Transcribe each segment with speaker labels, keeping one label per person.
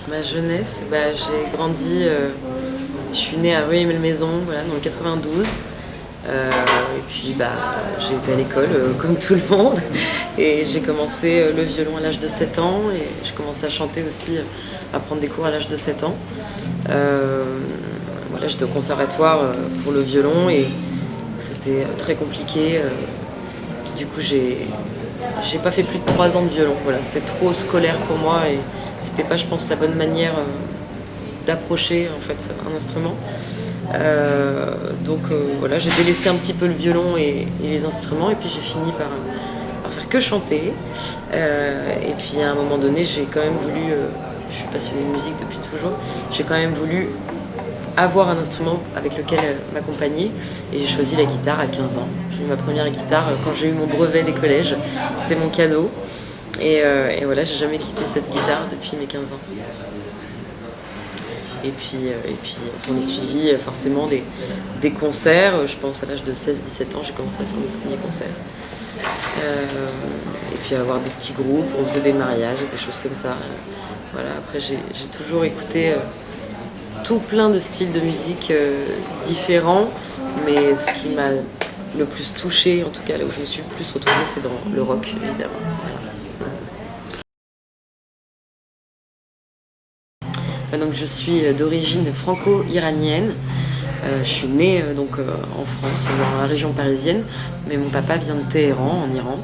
Speaker 1: Ma jeunesse, j'ai grandi, je suis née à Rueil-Malmaison, voilà, dans le 92. Et puis j'ai été à l'école comme tout le monde et j'ai commencé le violon à l'âge de 7 ans et j'ai commencé à chanter aussi, à prendre des cours à l'âge de 7 ans. Voilà, j'étais au conservatoire pour le violon et c'était très compliqué. Du coup, j'ai pas fait plus de 3 ans de violon. Voilà, c'était trop scolaire pour moi et c'était pas, je pense, la bonne manière d'approcher en fait un instrument. Voilà, j'ai délaissé un petit peu le violon et les instruments et puis j'ai fini par faire que chanter. Et puis à un moment donné, j'ai quand même voulu, je suis passionnée de musique depuis toujours, j'ai quand même voulu avoir un instrument avec lequel m'accompagner et j'ai choisi la guitare à 15 ans. J'ai eu ma première guitare quand j'ai eu mon brevet des collèges, c'était mon cadeau et voilà, j'ai jamais quitté cette guitare depuis mes 15 ans. Et puis on s'en est suivi forcément des concerts. Je pense à l'âge de 16-17 ans, j'ai commencé à faire mes premiers concerts. Et puis à avoir des petits groupes, on faisait des mariages et des choses comme ça. Voilà. Après j'ai toujours écouté tout plein de styles de musique différents, mais ce qui m'a le plus touchée, en tout cas là où je me suis le plus retrouvée, c'est dans le rock évidemment. Voilà. Donc je suis d'origine franco-iranienne. Je suis née en France, dans la région parisienne, mais mon papa vient de Téhéran, en Iran.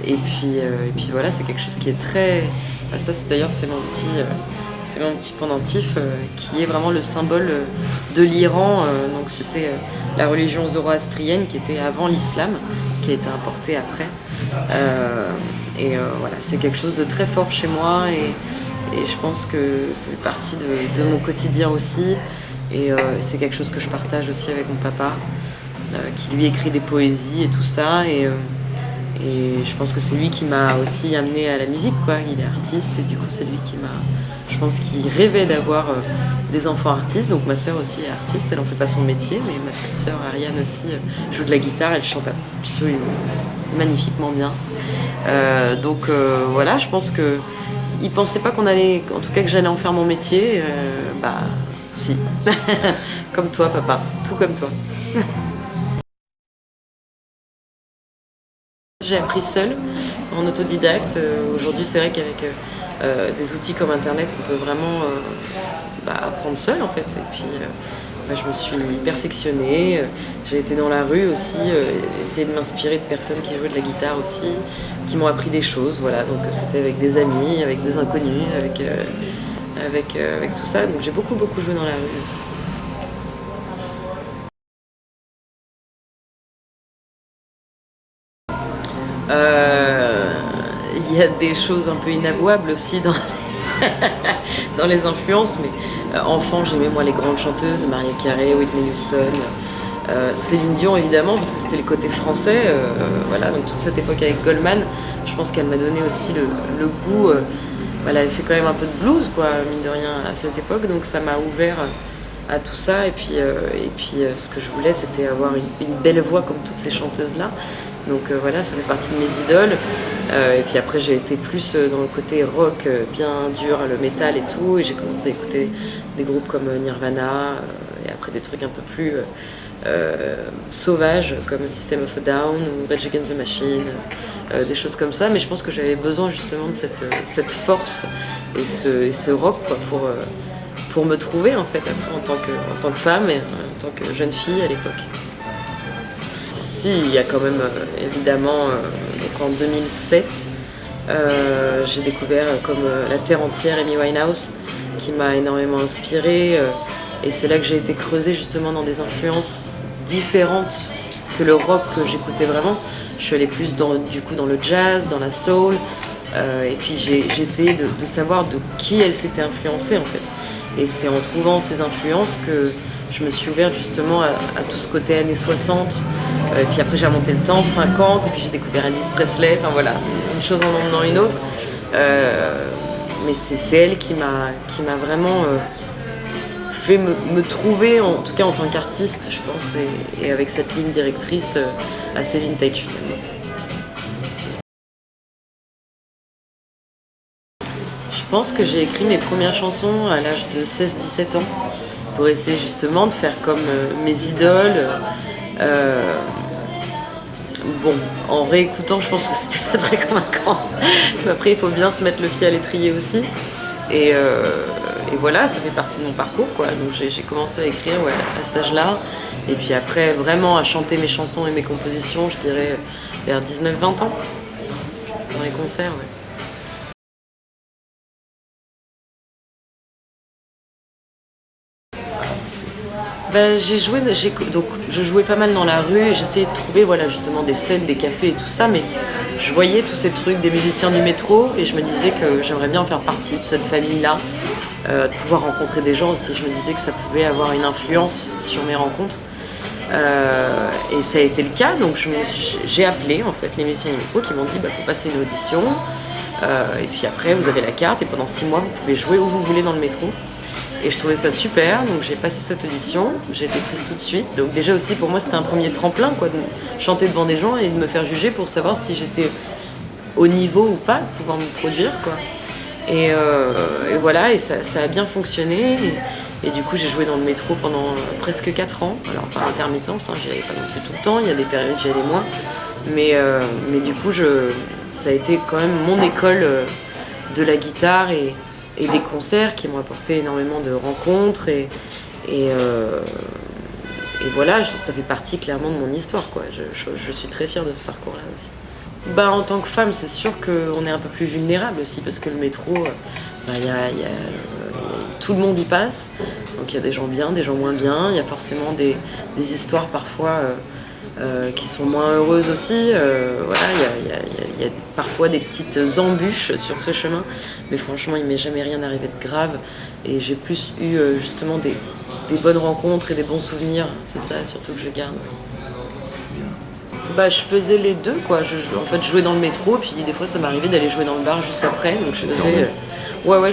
Speaker 1: Et puis voilà, c'est quelque chose qui est très... ça, d'ailleurs, c'est mon petit pendentif qui est vraiment le symbole de l'Iran. Donc c'était la religion zoroastrienne qui était avant l'islam, qui a été importée après. Voilà, c'est quelque chose de très fort chez moi et je pense que c'est partie de mon quotidien aussi. Et c'est quelque chose que je partage aussi avec mon papa, qui lui écrit des poésies et tout ça. Et je pense que c'est lui qui m'a aussi amenée à la musique, quoi. Il est artiste et du coup c'est lui je pense qu'il rêvait d'avoir des enfants artistes. Donc ma sœur aussi est artiste, elle en fait pas son métier, mais ma petite sœur Ariane aussi joue de la guitare, elle chante absolument magnifiquement bien. Voilà, je pense que il pensait pas en tout cas que j'allais en faire mon métier. Si, comme toi papa, tout comme toi. J'ai appris seule, en autodidacte. Aujourd'hui, c'est vrai qu'avec des outils comme Internet, on peut vraiment apprendre seul en fait. Et puis, je me suis perfectionnée. J'ai été dans la rue aussi, essayer de m'inspirer de personnes qui jouaient de la guitare aussi, qui m'ont appris des choses. Voilà, donc c'était avec des amis, avec des inconnus, avec tout ça. Donc j'ai beaucoup joué dans la rue aussi. Il y a des choses un peu inavouables aussi dans les influences, mais enfant j'aimais moi les grandes chanteuses, Mariah Carey, Whitney Houston, Céline Dion évidemment parce que c'était le côté français, voilà, donc toute cette époque avec Goldman, je pense qu'elle m'a donné aussi le goût, voilà, elle fait quand même un peu de blues quoi, mine de rien à cette époque, donc ça m'a ouvert à tout ça et puis ce que je voulais c'était avoir une belle voix comme toutes ces chanteuses là. Donc voilà, ça fait partie de mes idoles. Et puis après, j'ai été plus dans le côté rock, bien dur, le métal et tout. Et j'ai commencé à écouter des groupes comme Nirvana, et après des trucs un peu plus sauvages, comme System of a Down ou Rage Against the Machine, des choses comme ça. Mais je pense que j'avais besoin justement de cette force et ce rock quoi, pour me trouver en fait après en tant que femme et en tant que jeune fille à l'époque. Si, il y a quand même évidemment, donc en 2007, j'ai découvert comme La Terre entière, Amy Winehouse, qui m'a énormément inspirée. Et c'est là que j'ai été creusée justement dans des influences différentes que le rock que j'écoutais vraiment. Je suis allée plus dans le jazz, dans la soul. Et puis j'ai essayé de savoir de qui elle s'était influencée en fait. Et c'est en trouvant ces influences que je me suis ouverte justement à tout ce côté années 60. Et puis après j'ai remonté le temps, 50, et puis j'ai découvert Elvis Presley, enfin voilà, une chose en emmenant une autre. Mais c'est elle qui m'a vraiment fait me trouver, en tout cas en tant qu'artiste, je pense, et avec cette ligne directrice assez vintage finalement. Je pense que j'ai écrit mes premières chansons à l'âge de 16-17 ans pour essayer justement de faire comme mes idoles. Bon, en réécoutant, je pense que c'était pas très convaincant. Mais après, il faut bien se mettre le pied à l'étrier aussi. Et, et voilà, ça fait partie de mon parcours, quoi. Donc j'ai commencé à écrire à cet âge-là. Et puis après, vraiment à chanter mes chansons et mes compositions, je dirais vers 19-20 ans, dans les concerts. Ouais. Ben, donc je jouais pas mal dans la rue et j'essayais de trouver justement des scènes, des cafés et tout ça, mais je voyais tous ces trucs des musiciens du métro et je me disais que j'aimerais bien en faire partie de cette famille-là, de pouvoir rencontrer des gens aussi. Je me disais que ça pouvait avoir une influence sur mes rencontres. Et ça a été le cas, donc j'ai appelé en fait les musiciens du métro qui m'ont dit faut passer une audition et puis après vous avez la carte et pendant 6 mois vous pouvez jouer où vous voulez dans le métro. Et je trouvais ça super, donc j'ai passé cette audition, j'ai été prise tout de suite. Donc déjà aussi pour moi c'était un premier tremplin quoi, de chanter devant des gens et de me faire juger pour savoir si j'étais au niveau ou pas, de pouvoir me produire quoi. Et voilà, et ça a bien fonctionné. Et du coup j'ai joué dans le métro pendant presque 4 ans, alors par intermittence, j'y allais pas non plus tout le temps, il y a des périodes j'y allais moins. Mais du coup ça a été quand même mon école de la guitare et des concerts qui m'ont apporté énormément de rencontres et voilà, ça fait partie clairement de mon histoire quoi. Je suis très fière de ce parcours-là aussi. En tant que femme, c'est sûr qu'on est un peu plus vulnérable aussi parce que le métro, tout le monde y passe, donc il y a des gens bien, des gens moins bien, il y a forcément des histoires parfois qui sont moins heureuses aussi. Il y a parfois des petites embûches sur ce chemin, mais franchement il m'est jamais rien arrivé de grave et j'ai plus eu justement des bonnes rencontres et des bons souvenirs, c'est ça surtout que je garde. Je faisais les deux quoi, en fait je jouais dans le métro puis des fois ça m'arrivait d'aller jouer dans le bar juste après, donc je faisais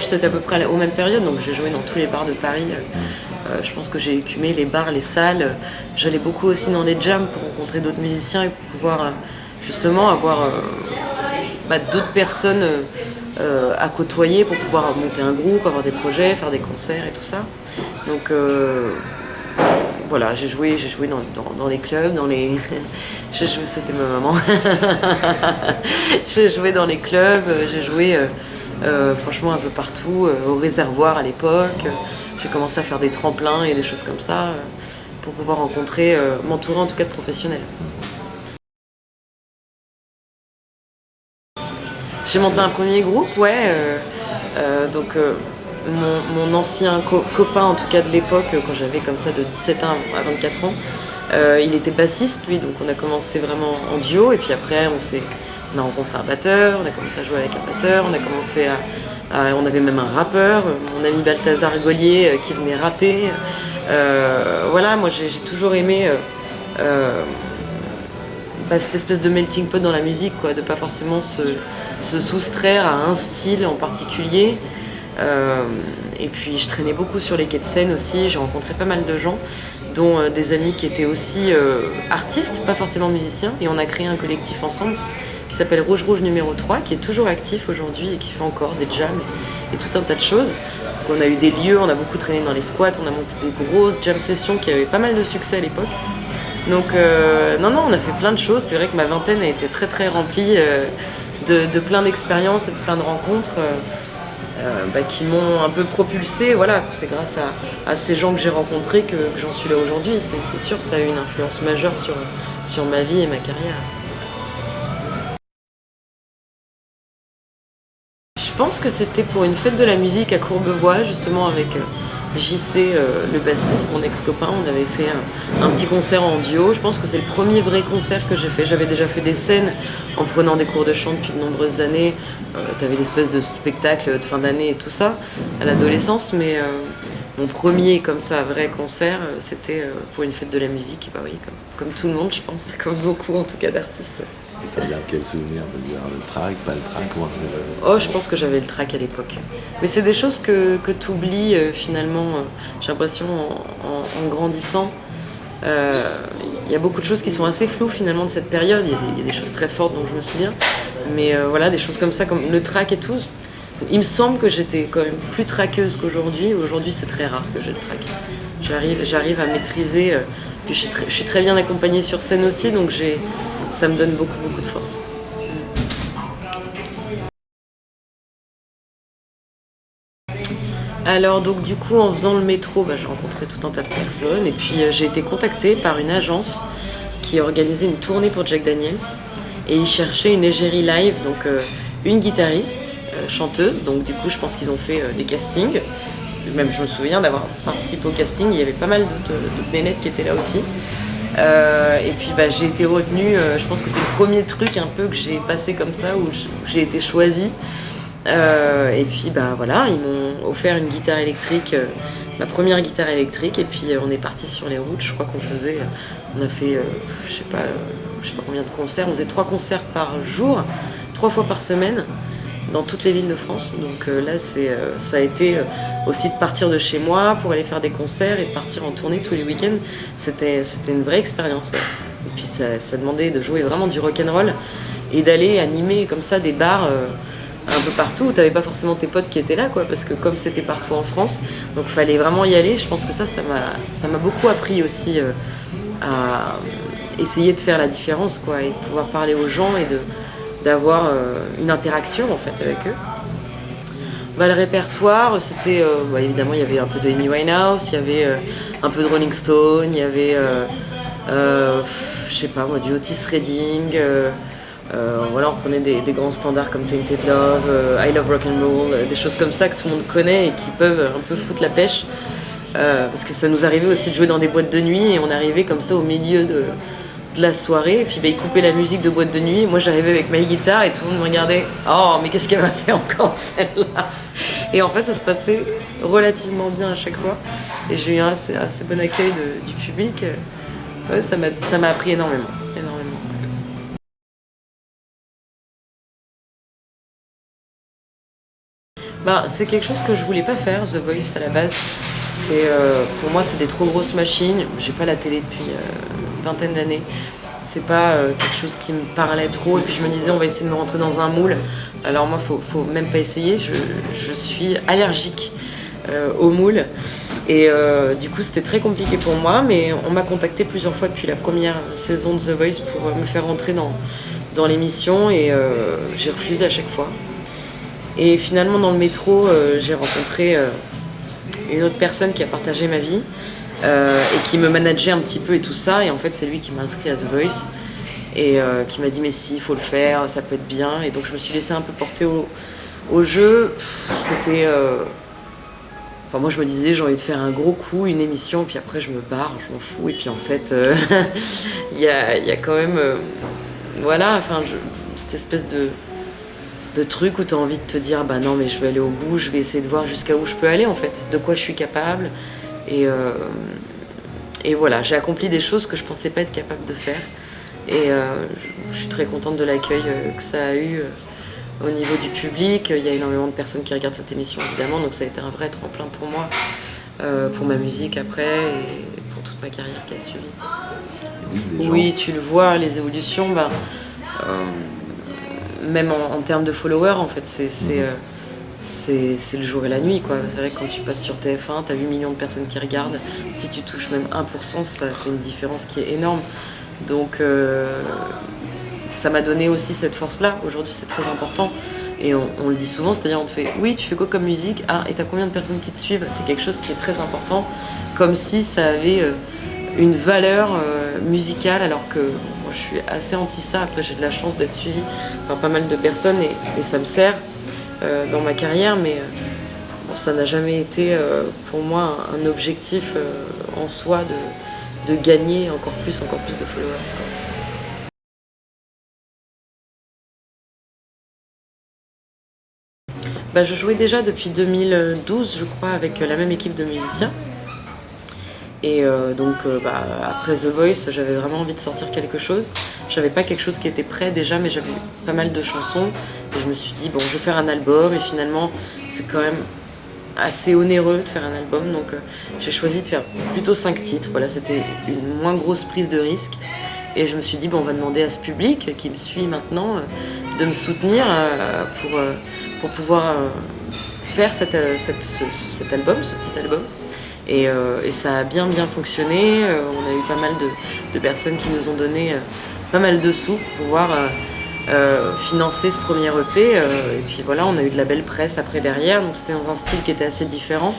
Speaker 1: j'étais à peu près aux mêmes périodes, donc j'ai joué dans tous les bars de Paris. Je pense que j'ai écumé les bars, les salles. J'allais beaucoup aussi dans les jams pour rencontrer d'autres musiciens et pour pouvoir justement avoir d'autres personnes à côtoyer pour pouvoir monter un groupe, avoir des projets, faire des concerts et tout ça. Donc voilà, j'ai joué dans les clubs, c'était ma maman. J'ai joué dans les clubs, j'ai joué franchement un peu partout, au réservoir à l'époque. J'ai commencé à faire des tremplins et des choses comme ça pour pouvoir m'entourer en tout cas de professionnels. J'ai monté un premier groupe, donc mon ancien copain en tout cas de l'époque, quand j'avais comme ça de 17 ans à 24 ans, il était bassiste lui, donc on a commencé vraiment en duo et puis après on a rencontré un batteur, on a commencé à jouer avec un batteur, on avait même un rappeur, mon ami Balthazar Gaulier qui venait rapper. Moi j'ai toujours aimé cette espèce de melting pot dans la musique, quoi, de pas forcément se soustraire à un style en particulier. Et puis je traînais beaucoup sur les quais de Seine aussi, j'ai rencontré pas mal de gens, dont des amis qui étaient aussi artistes, pas forcément musiciens, et on a créé un collectif ensemble qui s'appelle Rouge Rouge numéro 3, qui est toujours actif aujourd'hui et qui fait encore des jams et tout un tas de choses. Donc on a eu des lieux, on a beaucoup traîné dans les squats, on a monté des grosses jam sessions qui avaient pas mal de succès à l'époque. Donc on a fait plein de choses. C'est vrai que ma vingtaine a été très très remplie de plein d'expériences et de plein de rencontres qui m'ont un peu propulsée. Voilà, c'est grâce à ces gens que j'ai rencontrés que j'en suis là aujourd'hui. C'est sûr, ça a eu une influence majeure sur ma vie et ma carrière. Je pense que c'était pour une fête de la musique à Courbevoie, justement avec JC, le bassiste, mon ex-copain. On avait fait un petit concert en duo. Je pense que c'est le premier vrai concert que j'ai fait. J'avais déjà fait des scènes en prenant des cours de chant depuis de nombreuses années. T'avais l'espèce de spectacle de fin d'année et tout ça à l'adolescence, mais mon premier comme ça vrai concert, c'était pour une fête de la musique. Et oui, comme tout le monde, je pense, comme beaucoup en tout cas d'artistes.
Speaker 2: Et t'as bien quel souvenir de dire le track, pas le track, comment ça s'est passé?
Speaker 1: Oh, je pense que j'avais le track à l'époque. Mais c'est des choses que tu oublies finalement, j'ai l'impression, en grandissant. Il y a beaucoup de choses qui sont assez floues finalement de cette période. Il y a des choses très fortes dont je me souviens. Mais des choses comme ça, comme le track et tout, Il me semble que j'étais quand même plus traqueuse qu'aujourd'hui. Aujourd'hui, c'est très rare que je traque. J'arrive à maîtriser. Puis je suis très bien accompagnée sur scène aussi, donc ça me donne beaucoup de force. Alors donc du coup en faisant le métro, j'ai rencontré tout un tas de personnes et puis j'ai été contactée par une agence qui organisait une tournée pour Jack Daniels et ils cherchaient une égérie live, donc une guitariste, chanteuse, donc du coup je pense qu'ils ont fait des castings. Même je me souviens d'avoir participé au casting, il y avait pas mal d'autres nénettes qui étaient là aussi. Et puis j'ai été retenue, je pense que c'est le premier truc un peu que j'ai passé comme ça où j'ai été choisie. Et puis voilà, ils m'ont offert une guitare électrique, ma première guitare électrique, et puis on est parti sur les routes. Je crois on a fait, je sais pas combien de concerts. On faisait 3 concerts par jour, 3 fois par semaine, dans toutes les villes de France. Donc là, ça a été aussi de partir de chez moi pour aller faire des concerts et de partir en tournée tous les week-ends. C'était une vraie expérience. Ouais. Et puis ça demandait de jouer vraiment du rock'n'roll et d'aller animer comme ça des bars. Un peu partout où t'avais pas forcément tes potes qui étaient là, quoi, parce que comme c'était partout en France, donc fallait vraiment y aller. Je pense que ça m'a beaucoup appris aussi à essayer de faire la différence, quoi, et de pouvoir parler aux gens et d'avoir une interaction en fait avec eux. Le répertoire, c'était évidemment il y avait un peu de Amy Winehouse, il y avait un peu de Rolling Stone, il y avait je sais pas moi, du Otis Redding. Voilà, on prenait des grands standards comme Tainted Love, I Love Rock'n'Roll, des choses comme ça que tout le monde connaît et qui peuvent un peu foutre la pêche. Parce que ça nous arrivait aussi de jouer dans des boîtes de nuit et on arrivait comme ça au milieu de la soirée et puis ils coupaient la musique de boîte de nuit. Et moi j'arrivais avec ma guitare et tout le monde me regardait. Oh, mais qu'est-ce qu'elle va faire encore celle-là? Et en fait ça se passait relativement bien à chaque fois et j'ai eu un assez bon accueil du public. Ouais, ça m'a appris énormément. C'est quelque chose que je voulais pas faire, The Voice à la base. Pour moi, c'est des trop grosses machines. J'ai pas la télé depuis une vingtaine d'années. C'est pas quelque chose qui me parlait trop. Et puis je me disais, on va essayer de me rentrer dans un moule. Alors moi, faut même pas essayer. Je suis allergique au moule. Et du coup, c'était très compliqué pour moi. Mais on m'a contacté plusieurs fois depuis la première saison de The Voice pour me faire rentrer dans l'émission. Et j'ai refusé à chaque fois. Et finalement, dans le métro, j'ai rencontré une autre personne qui a partagé ma vie et qui me manageait un petit peu et tout ça. Et en fait, c'est lui qui m'a inscrit à The Voice et qui m'a dit mais si, il faut le faire, ça peut être bien. Et donc, je me suis laissée un peu porter au jeu. C'était... moi, je me disais, j'ai envie de faire un gros coup, une émission, puis après, je me barre, je m'en fous. Et puis, en fait, il y a quand même... cette espèce de trucs où tu as envie de te dire non mais je vais aller au bout, je vais essayer de voir jusqu'à où je peux aller en fait, de quoi je suis capable et voilà, j'ai accompli des choses que je pensais pas être capable de faire et je suis très contente de l'accueil que ça a eu au niveau du public. Il y a énormément de personnes qui regardent cette émission évidemment, donc ça a été un vrai tremplin pour moi, pour ma musique après et pour toute ma carrière qui a suivi. Oui, tu le vois, les évolutions, même en termes de followers, en fait, c'est le jour et la nuit, quoi. C'est vrai que quand tu passes sur TF1, t'as 8 millions de personnes qui regardent. Si tu touches même 1%, ça fait une différence qui est énorme. Donc, ça m'a donné aussi cette force-là. Aujourd'hui, c'est très important. Et on le dit souvent, c'est-à-dire on te fait « Oui, tu fais quoi comme musique? Ah, et t'as combien de personnes qui te suivent ?» C'est quelque chose qui est très important, comme si ça avait une valeur musicale, alors que moi je suis assez anti ça. Après j'ai de la chance d'être suivie par pas mal de personnes et ça me sert dans ma carrière, mais ça n'a jamais été pour moi un objectif en soi de gagner encore plus de followers, quoi. Je jouais déjà depuis 2012 je crois avec la même équipe de musiciens. Et après The Voice, j'avais vraiment envie de sortir quelque chose. J'avais pas quelque chose qui était prêt déjà, mais j'avais pas mal de chansons. Et je me suis dit, bon, je vais faire un album. Et finalement, c'est quand même assez onéreux de faire un album. Donc j'ai choisi de faire plutôt 5 titres. Voilà, c'était une moins grosse prise de risque. Et je me suis dit, bon, on va demander à ce public qui me suit maintenant de me soutenir pour pouvoir faire cet album, ce petit album. Et ça a bien fonctionné. On a eu pas mal de personnes qui nous ont donné pas mal de sous pour pouvoir financer ce premier EP. Et puis voilà, on a eu de la belle presse après derrière. Donc c'était dans un style qui était assez différent.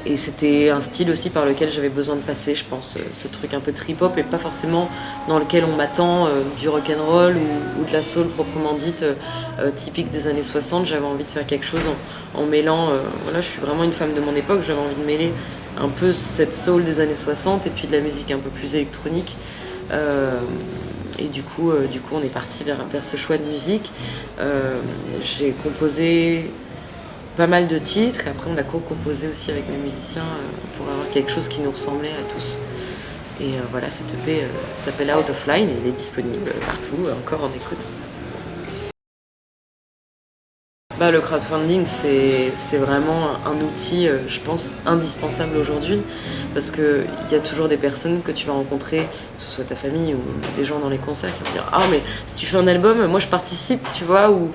Speaker 1: Et c'était un style aussi par lequel j'avais besoin de passer, je pense, ce truc un peu trip-hop et pas forcément dans lequel on m'attend du rock'n'roll ou de la soul proprement dite, typique des années 60. J'avais envie de faire quelque chose en mêlant, voilà, je suis vraiment une femme de mon époque, j'avais envie de mêler un peu cette soul des années 60 et puis de la musique un peu plus électronique. Et du coup, on est parti vers ce choix de musique. J'ai composé pas mal de titres, et après on a co-composé aussi avec mes musiciens pour avoir quelque chose qui nous ressemblait à tous. Et voilà, cette EP s'appelle Out of Line et il est disponible partout, encore en écoute. Le crowdfunding, c'est vraiment un outil, je pense, indispensable aujourd'hui, parce qu'il y a toujours des personnes que tu vas rencontrer, que ce soit ta famille ou des gens dans les concerts, qui vont dire « Ah, mais si tu fais un album, moi je participe, tu vois, ou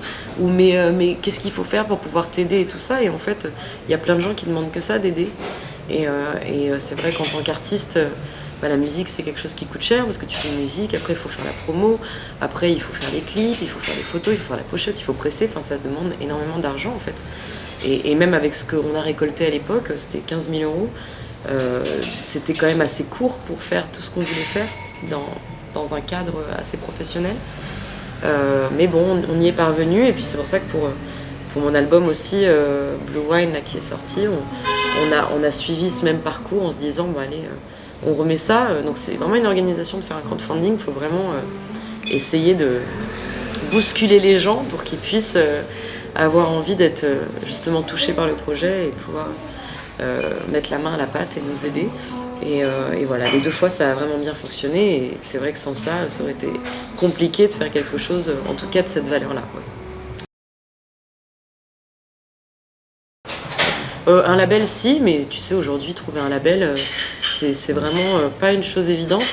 Speaker 1: mais qu'est-ce qu'il faut faire pour pouvoir t'aider et tout ça ?» Et en fait, il y a plein de gens qui demandent que ça, d'aider. Et c'est vrai qu'en tant qu'artiste, la musique c'est quelque chose qui coûte cher parce que tu fais une musique, après il faut faire la promo, après il faut faire les clips, il faut faire les photos, il faut faire la pochette, il faut presser, enfin ça demande énormément d'argent en fait. Et même avec ce qu'on a récolté à l'époque, c'était 15 000 €, c'était quand même assez court pour faire tout ce qu'on voulait faire dans un cadre assez professionnel. Mais bon, on y est parvenu et puis c'est pour ça que pour mon album aussi, Blue Wine là, qui est sorti, on a suivi ce même parcours en se disant bon allez, on remet ça. Donc c'est vraiment une organisation de faire un crowdfunding. Il faut vraiment essayer de bousculer les gens pour qu'ils puissent avoir envie d'être justement touchés par le projet et pouvoir mettre la main à la pâte et nous aider. Et voilà, les 2 fois ça a vraiment bien fonctionné et c'est vrai que sans ça, ça aurait été compliqué de faire quelque chose, en tout cas de cette valeur-là. Ouais. Un label si, mais tu sais aujourd'hui trouver un label c'est vraiment pas une chose évidente.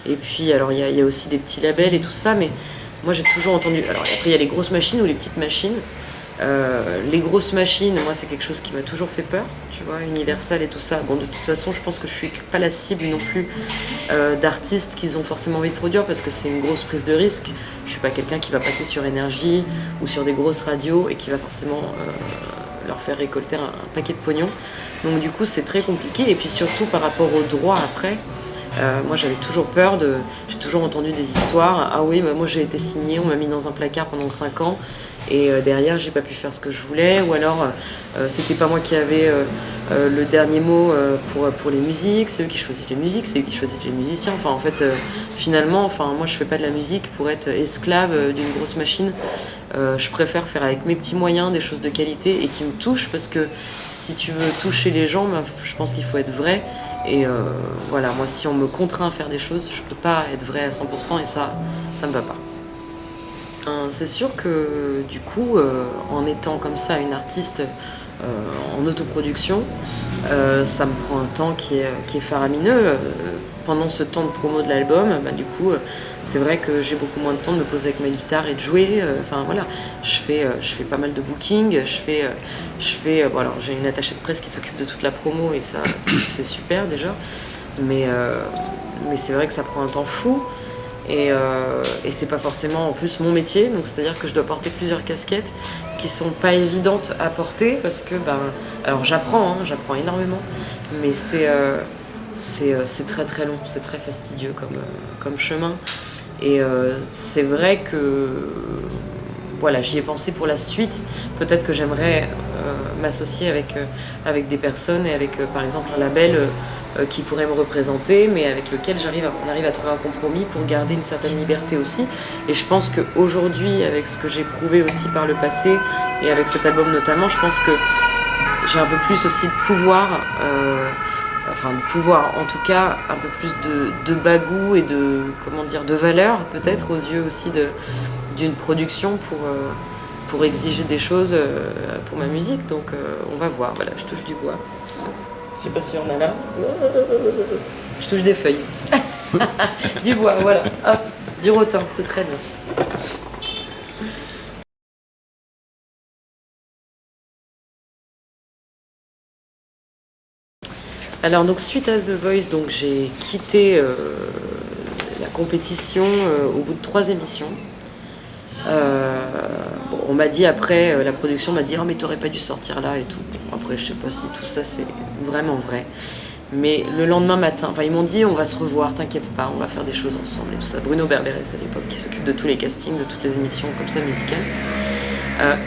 Speaker 1: Et puis alors il y a aussi des petits labels et tout ça, mais moi j'ai toujours entendu, alors après il y a les grosses machines ou les petites machines. Les grosses machines, moi c'est quelque chose qui m'a toujours fait peur, tu vois, Universal et tout ça. Bon, de toute façon je pense que je suis pas la cible non plus d'artistes qu'ils ont forcément envie de produire parce que c'est une grosse prise de risque. Je suis pas quelqu'un qui va passer sur Énergie ou sur des grosses radios et qui va forcément leur faire récolter un paquet de pognon. Donc du coup c'est très compliqué et puis surtout par rapport aux droits après. Moi j'avais toujours peur j'ai toujours entendu des histoires, ah oui moi j'ai été signée, on m'a mis dans un placard pendant 5 ans et derrière j'ai pas pu faire ce que je voulais, ou alors c'était pas moi qui avais le dernier mot pour les musiques, c'est eux qui choisissent les musiques, c'est eux qui choisissent les musiciens, enfin en fait finalement moi je fais pas de la musique pour être esclave d'une grosse machine. Je préfère faire avec mes petits moyens des choses de qualité et qui me touchent, parce que si tu veux toucher les gens, je pense qu'il faut être vrai. Et voilà, moi si on me contraint à faire des choses, je peux pas être vrai à 100% et ça me va pas. C'est sûr que du coup, en étant comme ça une artiste en autoproduction, ça me prend un temps qui est faramineux. Pendant ce temps de promo de l'album, du coup, c'est vrai que j'ai beaucoup moins de temps de me poser avec ma guitare et de jouer. Enfin voilà, je fais pas mal de booking. Bon, alors j'ai une attachée de presse qui s'occupe de toute la promo et ça, c'est super déjà. Mais c'est vrai que ça prend un temps fou. Et c'est pas forcément en plus mon métier, donc c'est-à-dire que je dois porter plusieurs casquettes qui sont pas évidentes à porter parce que alors j'apprends énormément, mais c'est très très long, c'est très fastidieux comme chemin. Et c'est vrai que voilà, j'y ai pensé pour la suite. Peut-être que j'aimerais m'associer avec des personnes et avec par exemple un label qui pourrait me représenter, mais avec lequel on arrive à trouver un compromis pour garder une certaine liberté aussi. Et je pense qu'aujourd'hui, avec ce que j'ai prouvé aussi par le passé, et avec cet album notamment, je pense que j'ai un peu plus aussi de pouvoir, en tout cas, un peu plus de bagou et de valeur, peut-être, aux yeux aussi d'une production pour exiger des choses pour ma musique. Donc on va voir, voilà, je touche du bois. Je sais pas si on a là. Je touche des feuilles. Du bois, voilà. Hop, du rotin, c'est très bien. Alors donc suite à The Voice, donc j'ai quitté la compétition au bout de 3 émissions. Bon, on m'a dit après, la production m'a dit oh mais t'aurais pas dû sortir là et tout. Bon, après je sais pas si tout ça c'est vraiment vrai. Mais le lendemain matin, enfin ils m'ont dit on va se revoir, t'inquiète pas, on va faire des choses ensemble et tout ça. Bruno Berberès à l'époque qui s'occupe de tous les castings, de toutes les émissions comme ça musicales.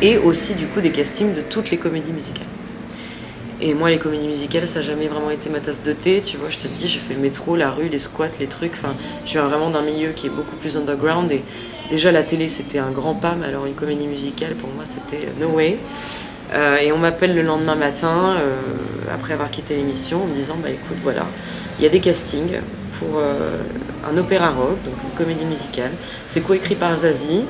Speaker 1: Et aussi du coup des castings de toutes les comédies musicales. Et moi les comédies musicales ça n'a jamais vraiment été ma tasse de thé, tu vois, je te dis j'ai fait le métro, la rue, les squats, les trucs, enfin je viens vraiment d'un milieu qui est beaucoup plus underground et déjà la télé c'était un grand pas, mais alors une comédie musicale pour moi c'était no way. Et on m'appelle le lendemain matin, après avoir quitté l'émission, en me disant bah écoute voilà, il y a des castings pour un opéra rock, donc une comédie musicale. C'est coécrit par Zazie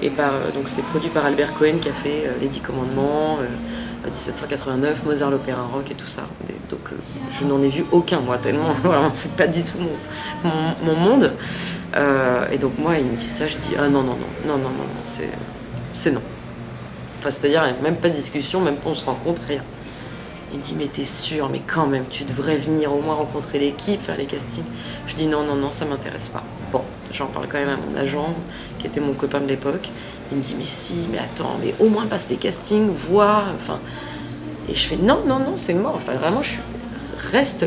Speaker 1: et donc c'est produit par Albert Cohen qui a fait Les 10 Commandements, 1789, Mozart l'opéra rock et tout ça. Donc je n'en ai vu aucun moi tellement vraiment c'est pas du tout mon monde. Et donc moi il me dit ça, je dis ah non c'est non. Enfin, c'est-à-dire, il n'y a même pas de discussion, même pas on se rencontre, rien. Il me dit, mais t'es sûr, mais quand même, tu devrais venir au moins rencontrer l'équipe, faire les castings. Je dis, non, ça m'intéresse pas. Bon, j'en parle quand même à mon agent, qui était mon copain de l'époque. Il me dit, mais si, mais attends, mais au moins passe les castings, vois, enfin... Et je fais, non, c'est mort. Enfin, vraiment, reste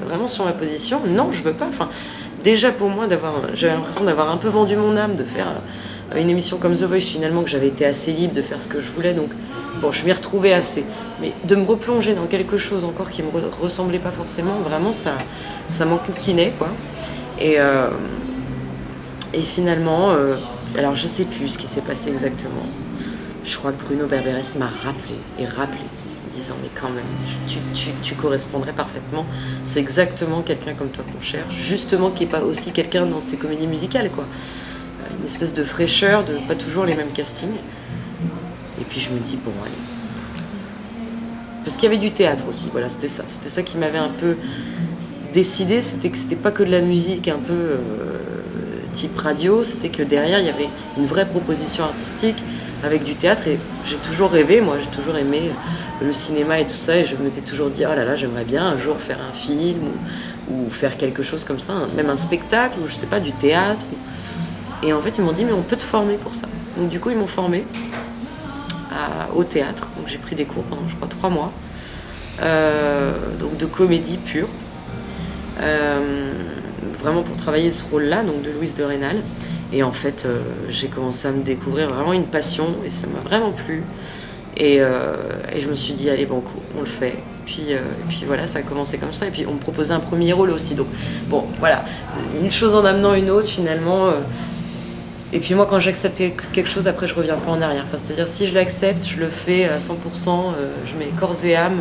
Speaker 1: vraiment sur ma position. Non, je veux pas. Enfin, déjà pour moi, j'avais l'impression d'avoir un peu vendu mon âme, de faire... une émission comme The Voice finalement que j'avais été assez libre de faire ce que je voulais donc bon je m'y retrouvais assez mais de me replonger dans quelque chose encore qui me ressemblait pas forcément vraiment ça m'enquiquinait quoi et finalement alors je sais plus ce qui s'est passé exactement, je crois que Bruno Berberès m'a rappelé en disant mais quand même tu correspondrais parfaitement, c'est exactement quelqu'un comme toi qu'on cherche, justement qui est pas aussi quelqu'un dans ces comédies musicales quoi, une espèce de fraîcheur, de pas toujours les mêmes castings. Et puis je me dis, bon, allez. Parce qu'il y avait du théâtre aussi, voilà, c'était ça qui m'avait un peu décidé, c'était que c'était pas que de la musique un peu type radio, c'était que derrière il y avait une vraie proposition artistique avec du théâtre. Et j'ai toujours rêvé, moi j'ai toujours aimé le cinéma et tout ça, et je m'étais toujours dit, oh là là, j'aimerais bien un jour faire un film ou faire quelque chose comme ça, même un spectacle, ou je sais pas, du théâtre. Et en fait, ils m'ont dit, mais on peut te former pour ça. Donc du coup, ils m'ont formé au théâtre. Donc j'ai pris des cours pendant, je crois, 3 mois. Donc de comédie pure. Vraiment pour travailler ce rôle-là, donc de Louise de Rênal. Et en fait, j'ai commencé à me découvrir vraiment une passion, et ça m'a vraiment plu. Et je me suis dit, allez, banco, on le fait. Et puis voilà, ça a commencé comme ça. Et puis on me proposait un premier rôle aussi. Donc bon, voilà, une chose en amenant une autre, finalement... Et puis moi, quand j'accepte quelque chose, après, je reviens pas en arrière. Enfin, c'est-à-dire, si je l'accepte, je le fais à 100%, je mets corps et âme,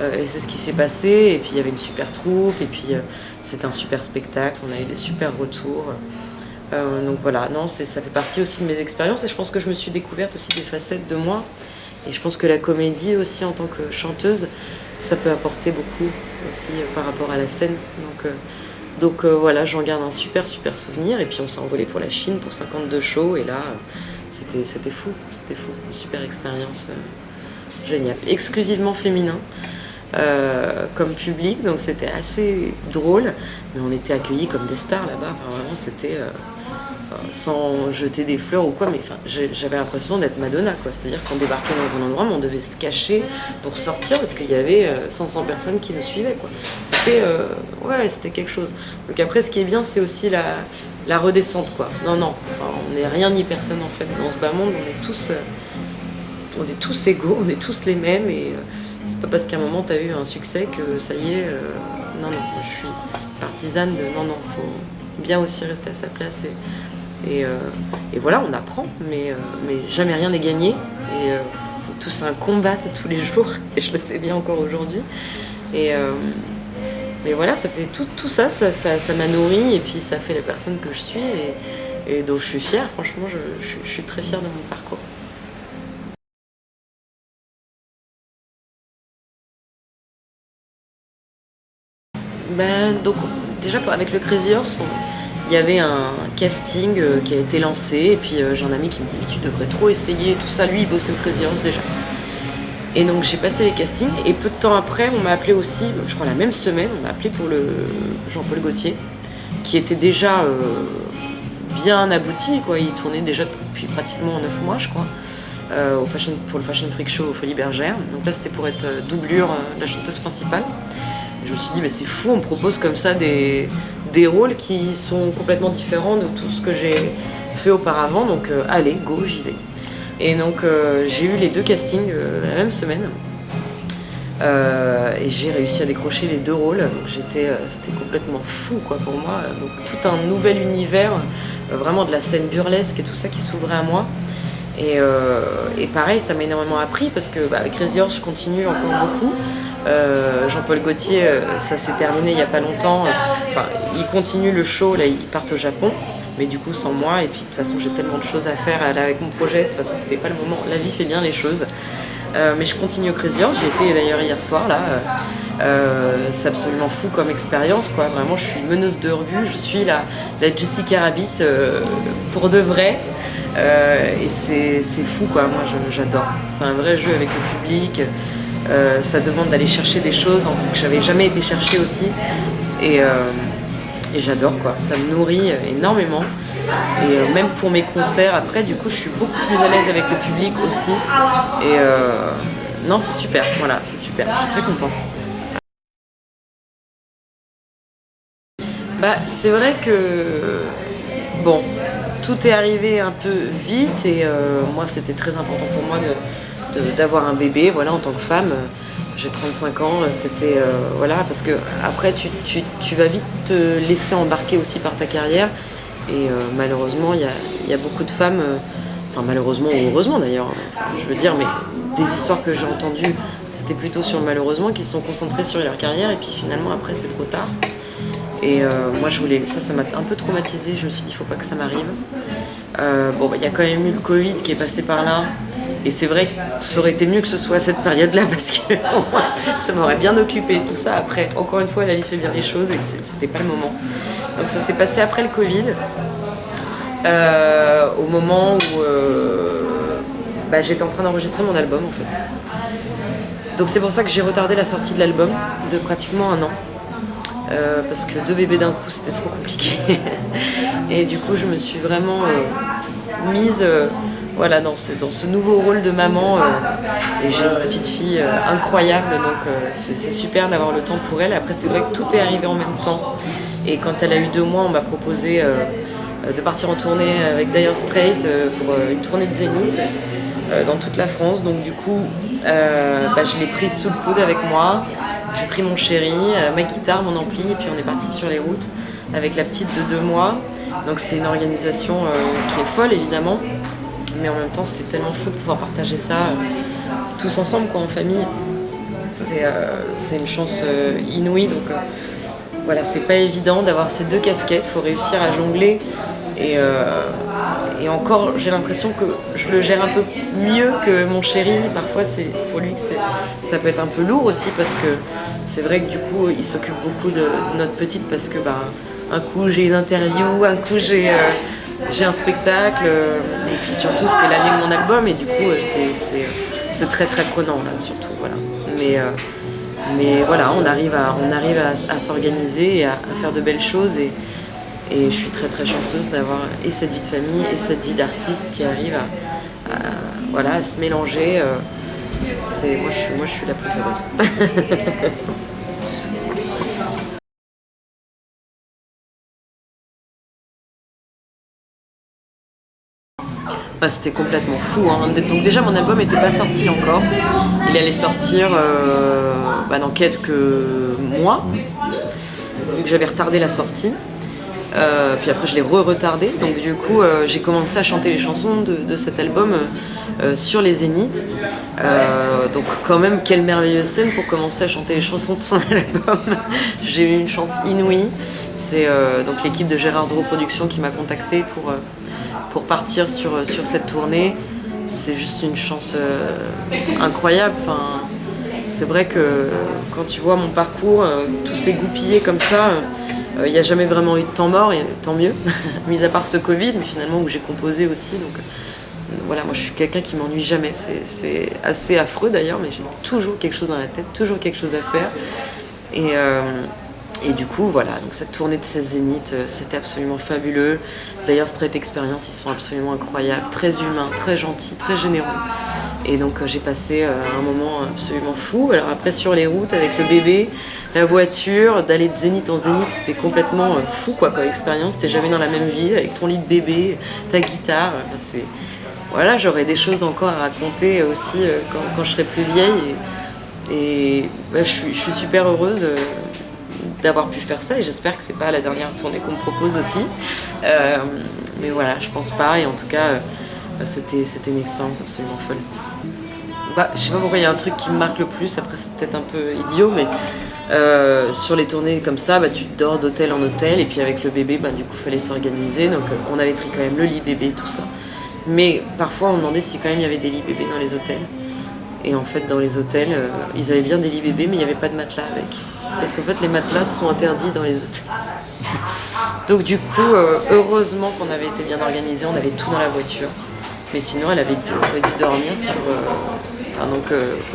Speaker 1: et c'est ce qui s'est passé. Et puis, il y avait une super troupe, et puis, c'était un super spectacle, on a eu des super retours. Donc voilà, non, ça fait partie aussi de mes expériences, et je pense que je me suis découverte aussi des facettes de moi. Et je pense que la comédie aussi, en tant que chanteuse, ça peut apporter beaucoup aussi par rapport à la scène. Donc voilà, j'en garde un super souvenir. Et puis on s'est envolé pour la Chine pour 52 shows. Et là, c'était fou. Une super expérience géniale. Exclusivement féminin comme public. Donc c'était assez drôle. Mais on était accueillis comme des stars là-bas. Enfin, vraiment, c'était... sans jeter des fleurs ou quoi, mais j'avais l'impression d'être Madonna, quoi. C'est-à-dire qu'on débarquait dans un endroit où on devait se cacher pour sortir parce qu'il y avait 500 personnes qui nous suivaient, quoi. C'était quelque chose. Donc après, ce qui est bien, c'est aussi la redescente, quoi. Non, enfin, on n'est rien ni personne en fait dans ce bas monde. On est tous égaux, on est tous les mêmes, et c'est pas parce qu'à un moment t'as eu un succès que ça y est. Non, je suis partisane de non, faut bien aussi rester à sa place. Et voilà, on apprend, mais jamais rien n'est gagné. Et tout c'est un combat de tous les jours, et je le sais bien encore aujourd'hui. Mais voilà, ça fait tout ça m'a nourri, et puis ça fait la personne que je suis, et dont je suis fière. Franchement, je suis très fière de mon parcours. Donc déjà avec le Crazy Horse, il y avait un casting qui a été lancé, et puis j'ai un ami qui me dit mais tu devrais trop essayer tout ça. Lui il bossait au Crazy Horse déjà, Et donc j'ai passé les castings et peu de temps après on m'a appelé aussi, je crois la même semaine, on m'a appelé pour le Jean-Paul Gaultier qui était déjà bien abouti, quoi. Il tournait déjà depuis pratiquement 9 mois je crois pour le Fashion Freak Show aux Folies Bergères. Donc là c'était pour être doublure de la chanteuse principale. Et je me suis dit c'est fou, on me propose comme ça des rôles qui sont complètement différents de tout ce que j'ai fait auparavant, donc allez, go, j'y vais. Et donc j'ai eu les 2 castings la même semaine et j'ai réussi à décrocher les 2 rôles. Donc c'était complètement fou quoi pour moi. Donc tout un nouvel univers, vraiment de la scène burlesque et tout ça qui s'ouvrait à moi. Et pareil, ça m'a énormément appris parce que avec Crazy Horse je continue encore beaucoup. Jean-Paul Gaultier, ça s'est terminé il n'y a pas longtemps. Enfin, il continue le show, là, ils partent au Japon, mais du coup sans moi. Et puis de toute façon, j'ai tellement de choses à faire là avec mon projet. De toute façon, c'était pas le moment. La vie fait bien les choses. Mais je continue au Crazy Horse. J'y étais d'ailleurs hier soir là. C'est absolument fou comme expérience, quoi. Vraiment, je suis meneuse de revue. Je suis la Jessica Rabbit pour de vrai. Et c'est fou, quoi. Moi, j'adore. C'est un vrai jeu avec le public. Ça demande d'aller chercher des choses que j'avais jamais été chercher aussi et j'adore quoi, ça me nourrit énormément et même pour mes concerts après du coup je suis beaucoup plus à l'aise avec le public aussi et non c'est super, voilà c'est super, je suis très contente. C'est vrai que bon, tout est arrivé un peu vite et moi c'était très important pour moi d'avoir un bébé, voilà, en tant que femme. J'ai 35 ans, c'était voilà, parce que après tu vas vite te laisser embarquer aussi par ta carrière et malheureusement il y a beaucoup de femmes, enfin malheureusement ou heureusement d'ailleurs, enfin, je veux dire, mais des histoires que j'ai entendues c'était plutôt sur le malheureusement qui se sont concentrées sur leur carrière et puis finalement après c'est trop tard. Et moi je voulais, ça m'a un peu traumatisée, je me suis dit il faut pas que ça m'arrive. Il y a quand même eu le Covid qui est passé par là. Et c'est vrai que ça aurait été mieux que ce soit à cette période-là parce que ça m'aurait bien occupé tout ça. Après, encore une fois, la vie fait bien les choses et que c'était pas le moment. Donc ça s'est passé après le Covid, au moment où j'étais en train d'enregistrer mon album en fait. Donc c'est pour ça que j'ai retardé la sortie de l'album de pratiquement 1 an. Parce que 2 bébés d'un coup c'était trop compliqué. Et du coup je me suis vraiment mise voilà, dans ce nouveau rôle de maman et j'ai une petite fille incroyable donc c'est super d'avoir le temps pour elle. Après c'est vrai que tout est arrivé en même temps et quand elle a eu 2 mois on m'a proposé de partir en tournée avec Dire Straits pour une tournée de Zénith dans toute la France. Donc du coup je l'ai prise sous le coude avec moi, j'ai pris mon chéri, ma guitare, mon ampli et puis on est parti sur les routes avec la petite de 2 mois. Donc c'est une organisation qui est folle évidemment, mais en même temps c'est tellement fou de pouvoir partager ça tous ensemble quoi, en famille. C'est une chance inouïe, donc voilà, c'est pas évident d'avoir ces 2 casquettes, faut réussir à jongler et encore j'ai l'impression que je le gère un peu mieux que mon chéri. Parfois c'est pour lui que ça peut être un peu lourd aussi parce que c'est vrai que du coup il s'occupe beaucoup de notre petite parce que un coup j'ai une interview, un coup j'ai un spectacle et puis surtout c'est l'année de mon album et du coup c'est très très prenant là surtout, voilà. Mais voilà, on arrive à s'organiser et à faire de belles choses et je suis très très chanceuse d'avoir et cette vie de famille et cette vie d'artiste qui arrive à se mélanger. Moi je suis la plus heureuse. C'était complètement fou, hein. Donc déjà mon album n'était pas sorti encore. Il allait sortir dans quelques mois, vu que j'avais retardé la sortie. Puis après je l'ai retardé. Donc du coup j'ai commencé à chanter les chansons de cet album sur les Zéniths. Donc quand même quelle merveilleuse scène pour commencer à chanter les chansons de son album. J'ai eu une chance inouïe. C'est donc l'équipe de Gérard Drault Productions qui m'a contactée pour partir sur cette tournée. C'est juste une chance incroyable. Enfin, c'est vrai que quand tu vois mon parcours, tout s'est goupillé comme ça, il n'y a jamais vraiment eu de temps mort, et tant mieux, mis à part ce Covid, mais finalement où j'ai composé aussi. voilà, moi je suis quelqu'un qui m'ennuie jamais, c'est assez affreux d'ailleurs, mais j'ai toujours quelque chose dans la tête, toujours quelque chose à faire. Et du coup, voilà, donc cette tournée de 16 Zénith, c'était absolument fabuleux. D'ailleurs, Straight Experience, ils sont absolument incroyables, très humains, très gentils, très généreux. Et donc, j'ai passé un moment absolument fou. Alors après, sur les routes, avec le bébé, la voiture, d'aller de Zénith en Zénith, c'était complètement fou, quoi, comme expérience. T'es jamais dans la même ville, avec ton lit de bébé, ta guitare. Enfin, voilà, j'aurais des choses encore à raconter aussi quand je serai plus vieille. Et je suis super heureuse d'avoir pu faire ça, et j'espère que c'est pas la dernière tournée qu'on me propose aussi. Mais voilà, je pense pas, et en tout cas, c'était une expérience absolument folle. Je sais pas pourquoi il y a un truc qui me marque le plus, après c'est peut-être un peu idiot, mais sur les tournées comme ça, tu dors d'hôtel en hôtel, et puis avec le bébé, du coup, fallait s'organiser, donc on avait pris quand même le lit bébé, tout ça. Mais parfois, on me demandait si quand même il y avait des lits bébés dans les hôtels. Et en fait, dans les hôtels, ils avaient bien des lits bébés, mais il n'y avait pas de matelas avec. Parce qu'en fait, les matelas sont interdits dans les hôtels. Donc du coup, heureusement qu'on avait été bien organisé, on avait tout dans la voiture. Mais sinon, elle avait dû dormir sur...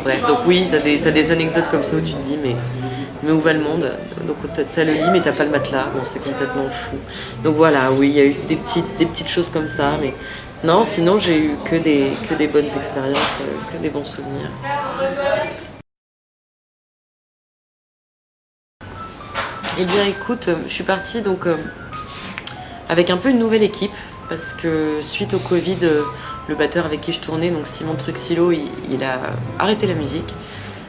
Speaker 1: bref. Donc oui, t'as des anecdotes comme ça où tu te dis, mais où va le monde? Donc t'as le lit, mais t'as pas le matelas. Bon, c'est complètement fou. Donc voilà, oui, il y a eu des petites choses comme ça, mais... Non, sinon j'ai eu que des bonnes expériences, que des bons souvenirs. Eh bien écoute, je suis partie donc avec un peu une nouvelle équipe, parce que suite au Covid, le batteur avec qui je tournais, donc Simon Truxillo, il a arrêté la musique.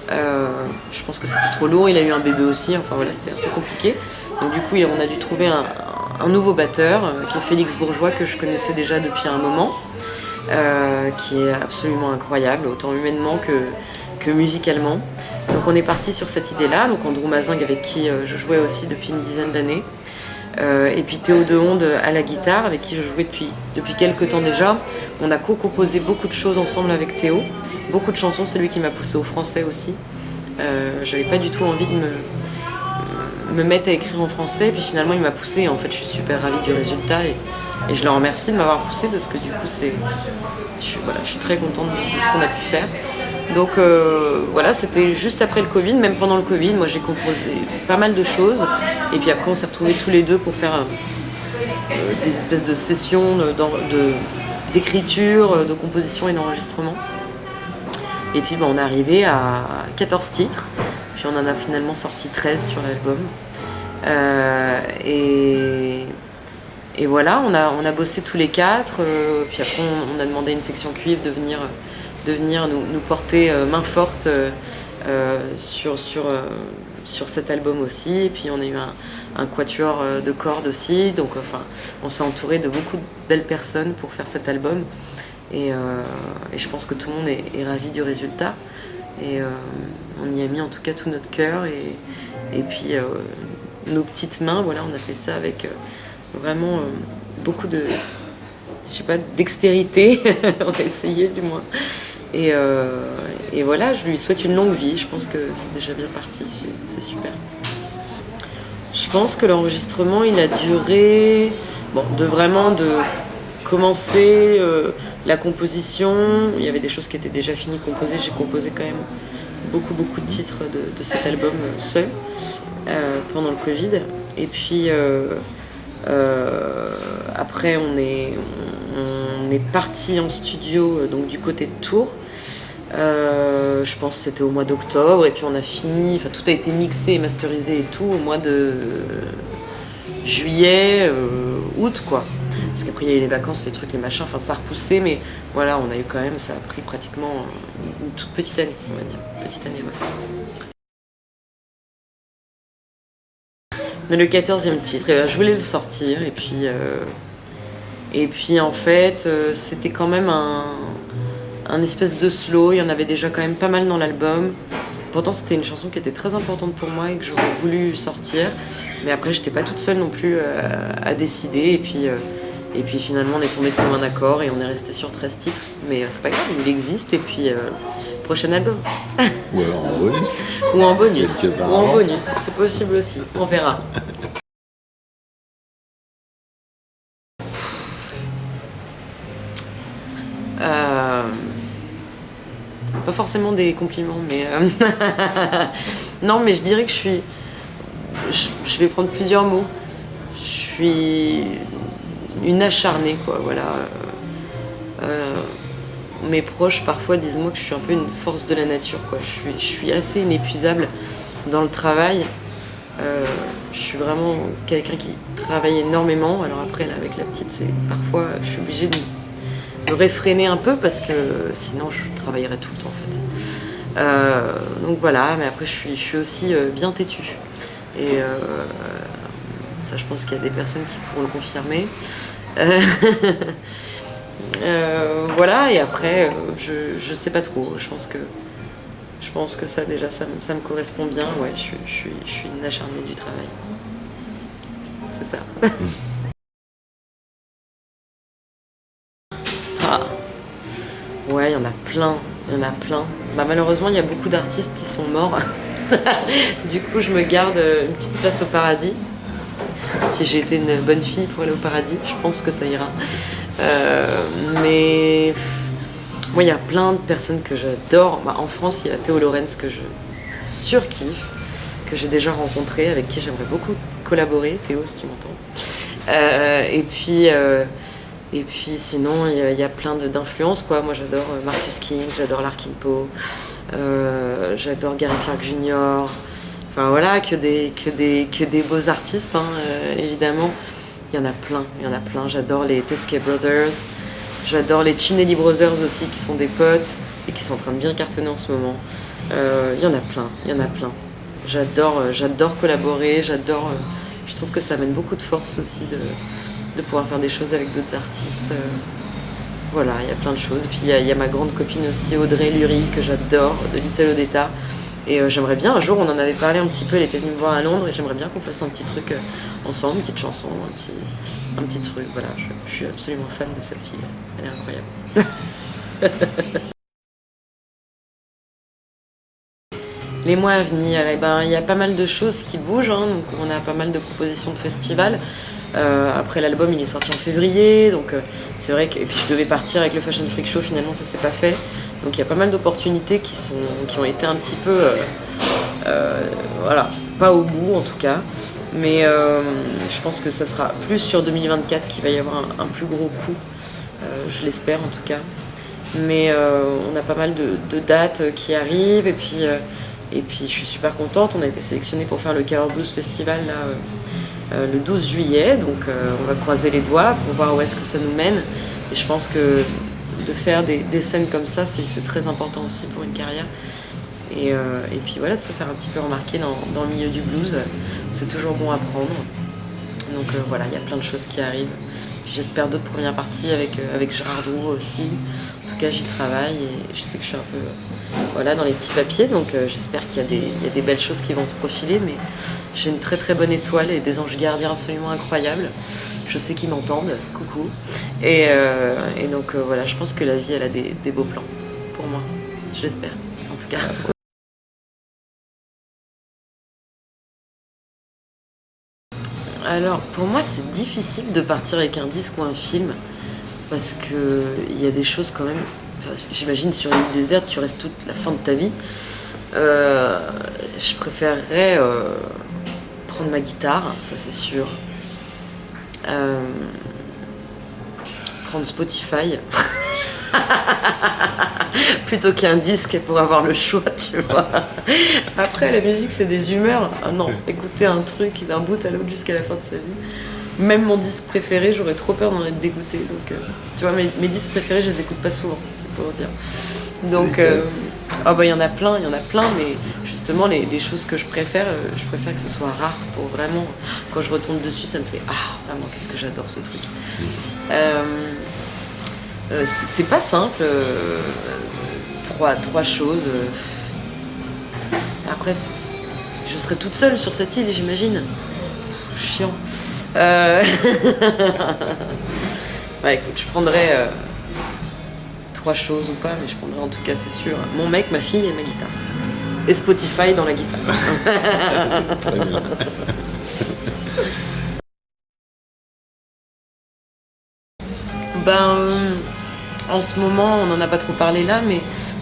Speaker 1: Je pense que c'était trop lourd, il a eu un bébé aussi, enfin voilà, c'était un peu compliqué. Donc du coup, on a dû trouver un nouveau batteur, qui est Félix Bourgeois, que je connaissais déjà depuis un moment, qui est absolument incroyable, autant humainement que musicalement. Donc on est parti sur cette idée-là, donc Andrew Mazingue avec qui je jouais aussi depuis une dizaine d'années, et puis Théo Dehonde à la guitare, avec qui je jouais depuis quelques temps déjà. On a co-composé beaucoup de choses ensemble avec Théo, beaucoup de chansons, c'est lui qui m'a poussé au français aussi. J'avais pas du tout envie de me mettre à écrire en français, puis finalement il m'a poussé, et en fait je suis super ravie du résultat, et je le remercie de m'avoir poussé, parce que du coup je suis très contente de ce qu'on a pu faire. Donc voilà, c'était juste après le Covid, même pendant le Covid, moi j'ai composé pas mal de choses, et puis après on s'est retrouvés tous les deux pour faire des espèces de sessions d'écriture, de composition et d'enregistrement. Et puis on est arrivé à 14 titres, puis on en a finalement sorti 13 sur l'album. Et voilà, on a bossé tous les quatre, puis après on a demandé à une section cuivre de venir nous porter main forte sur cet album aussi. Et puis on a eu un quatuor de cordes aussi, donc on s'est entouré de beaucoup de belles personnes pour faire cet album, et je pense que tout le monde est ravi du résultat, et on y a mis en tout cas tout notre cœur, et puis nos petites mains, voilà, on a fait ça avec vraiment beaucoup de, dextérité. On a essayé du moins. Et voilà, je lui souhaite une longue vie. Je pense que c'est déjà bien parti, c'est super. Je pense que l'enregistrement, il a duré... de commencer la composition. Il y avait des choses qui étaient déjà finies de composer. J'ai composé quand même beaucoup de titres de cet album seul pendant le Covid. Et puis... après on est parti en studio, donc du côté de Tours, je pense que c'était au mois d'octobre, et puis on a fini, tout a été mixé et masterisé et tout au mois de juillet, août quoi, parce qu'après il y a eu les vacances, les trucs, les machins, ça a repoussé, mais voilà, on a eu quand même, ça a pris pratiquement une toute petite année, on va dire, petite année, ouais. Le 14e titre, je voulais le sortir, et puis en fait c'était quand même un espèce de slow. Il y en avait déjà quand même pas mal dans l'album. Pourtant c'était une chanson qui était très importante pour moi et que j'aurais voulu sortir, mais après j'étais pas toute seule non plus à décider, et puis finalement on est tombé de commun accord et on est resté sur 13 titres, mais c'est pas grave, il existe, et puis prochain album.
Speaker 2: Ou alors en bonus.
Speaker 1: Ou en bonus. Ou en bonus, c'est possible aussi, on verra. forcément des compliments, mais non, mais je dirais que je vais prendre plusieurs mots. Je suis une acharnée, quoi, voilà. Mes proches parfois disent moi que je suis un peu une force de la nature, quoi. Je suis assez inépuisable dans le travail. Je suis vraiment quelqu'un qui travaille énormément. Alors après, là, avec la petite, c'est parfois je suis obligée de me réfréner un peu parce que sinon je travaillerais tout le temps, en fait. Donc voilà, mais après je suis aussi bien têtue. Et ça, je pense qu'il y a des personnes qui pourront le confirmer. Voilà, et après, je sais pas trop. Je pense que ça, déjà, ça me correspond bien. Ouais, je suis une acharnée du travail. C'est ça. Ah. Ouais, il y en a plein. Il y en a plein. Bah, malheureusement, il y a beaucoup d'artistes qui sont morts. Du coup, je me garde une petite place au paradis. Si j'ai été une bonne fille pour aller au paradis, je pense que ça ira. Mais moi, il y a plein de personnes que j'adore. Bah, en France, il y a Théo Lorentz que je surkiffe, que j'ai déjà rencontré, avec qui j'aimerais beaucoup collaborer. Théo, si tu m'entends. Et puis sinon, il y a plein d'influences, quoi. Moi, j'adore Marcus King, j'adore Larkin Poe, j'adore Gary Clark Jr. Enfin voilà, que des beaux artistes, hein, évidemment. Il y en a plein. J'adore les Teskey Brothers, j'adore les Chinelli Brothers aussi, qui sont des potes et qui sont en train de bien cartonner en ce moment. Il y en a plein. J'adore collaborer, je trouve que ça amène beaucoup de force aussi de pouvoir faire des choses avec d'autres artistes. Voilà, il y a plein de choses. Puis il y a ma grande copine aussi, Audrey Lurie, que j'adore, de Little Odetta. Et j'aimerais bien, un jour on en avait parlé un petit peu, elle était venue me voir à Londres, et j'aimerais bien qu'on fasse un petit truc ensemble, une petite chanson, un petit truc. Voilà, je suis absolument fan de cette fille, elle est incroyable. Les mois à venir, eh ben, il y a pas mal de choses qui bougent, hein, donc on a pas mal de propositions de festivals. Après l'album, il est sorti en février, donc c'est vrai que et puis je devais partir avec le Fashion Freak Show, finalement ça s'est pas fait. Donc il y a pas mal d'opportunités qui ont été un petit peu, voilà, pas au bout en tout cas. Mais je pense que ça sera plus sur 2024 qu'il va y avoir un plus gros coup, je l'espère en tout cas. Mais on a pas mal de dates qui arrivent et puis je suis super contente. On a été sélectionnés pour faire le Color Blues Festival là, le 12 juillet, donc on va croiser les doigts pour voir où est-ce que ça nous mène. Et je pense que de faire des scènes comme ça, c'est très important aussi pour une carrière. Et puis voilà, de se faire un petit peu remarquer dans le milieu du blues, c'est toujours bon à prendre. Donc voilà, il y a plein de choses qui arrivent. Puis j'espère d'autres premières parties avec Gérard Drouot aussi. En tout cas, j'y travaille et je sais que je suis un peu voilà, dans les petits papiers. Donc j'espère qu'il y a des belles choses qui vont se profiler. Mais j'ai une très très bonne étoile et des anges gardiens absolument incroyables. Je sais qu'ils m'entendent. Coucou. Et donc voilà, je pense que la vie, elle a des beaux plans pour moi. Je l'espère, en tout cas. Alors, pour moi, c'est difficile de partir avec un disque ou un film parce qu'il y a des choses quand même. Enfin, j'imagine sur une île déserte, tu restes toute la fin de ta vie. Je préférerais prendre ma guitare, ça c'est sûr. Prendre Spotify plutôt qu'un disque pour avoir le choix, tu vois. Après, la musique, c'est des humeurs. Ah non, écouter un truc d'un bout à l'autre jusqu'à la fin de sa vie. Même mon disque préféré, j'aurais trop peur d'en être dégoûtée. Donc, tu vois, mes disques préférés, je les écoute pas souvent, c'est pour dire. Donc, il y en a plein, mais justement, les choses que je préfère que ce soit rare pour vraiment, quand je retombe dessus, ça me fait ah, vraiment, qu'est-ce que j'adore ce truc. C'est pas simple, trois choses. Après, je serai toute seule sur cette île, j'imagine. Chiant. Ouais, écoute, je prendrais 3 choses ou pas, mais je prendrais en tout cas, c'est sûr, mon mec, ma fille et ma guitare. Et Spotify dans la guitare.
Speaker 2: Très bien.
Speaker 1: Ben, en ce moment, on n'en a pas trop parlé là, mais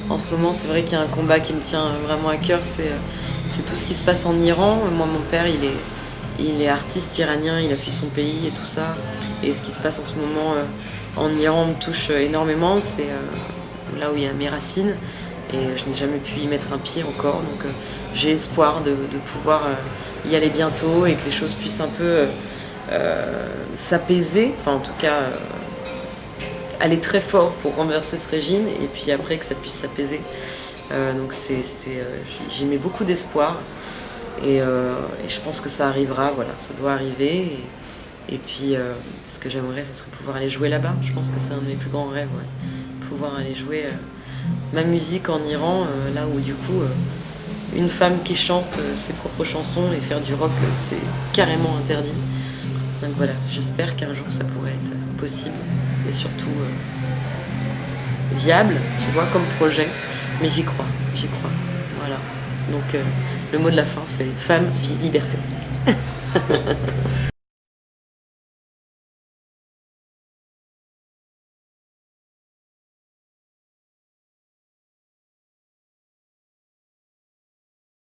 Speaker 1: En ce moment, c'est vrai qu'il y a un combat qui me tient vraiment à cœur, c'est tout ce qui se passe en Iran. Moi, mon père, il est artiste iranien, il a fui son pays et tout ça. Et ce qui se passe en ce moment en Iran me touche énormément. C'est là où il y a mes racines. Et je n'ai jamais pu y mettre un pied encore. Donc j'ai espoir de pouvoir y aller bientôt et que les choses puissent un peu s'apaiser. Enfin, en tout cas, aller très fort pour renverser ce régime. Et puis après, que ça puisse s'apaiser. Donc j'y mets beaucoup d'espoir. Et je pense que ça arrivera, voilà, ça doit arriver. Et puis, ce que j'aimerais, ça serait pouvoir aller jouer là-bas. Je pense que c'est un de mes plus grands rêves, ouais. Pouvoir aller jouer ma musique en Iran, là où du coup, une femme qui chante ses propres chansons et faire du rock, c'est carrément interdit. Donc voilà, j'espère qu'un jour ça pourrait être possible et surtout viable, tu vois, comme projet. Mais j'y crois, voilà. Donc le mot de la fin, c'est femme, vie, liberté.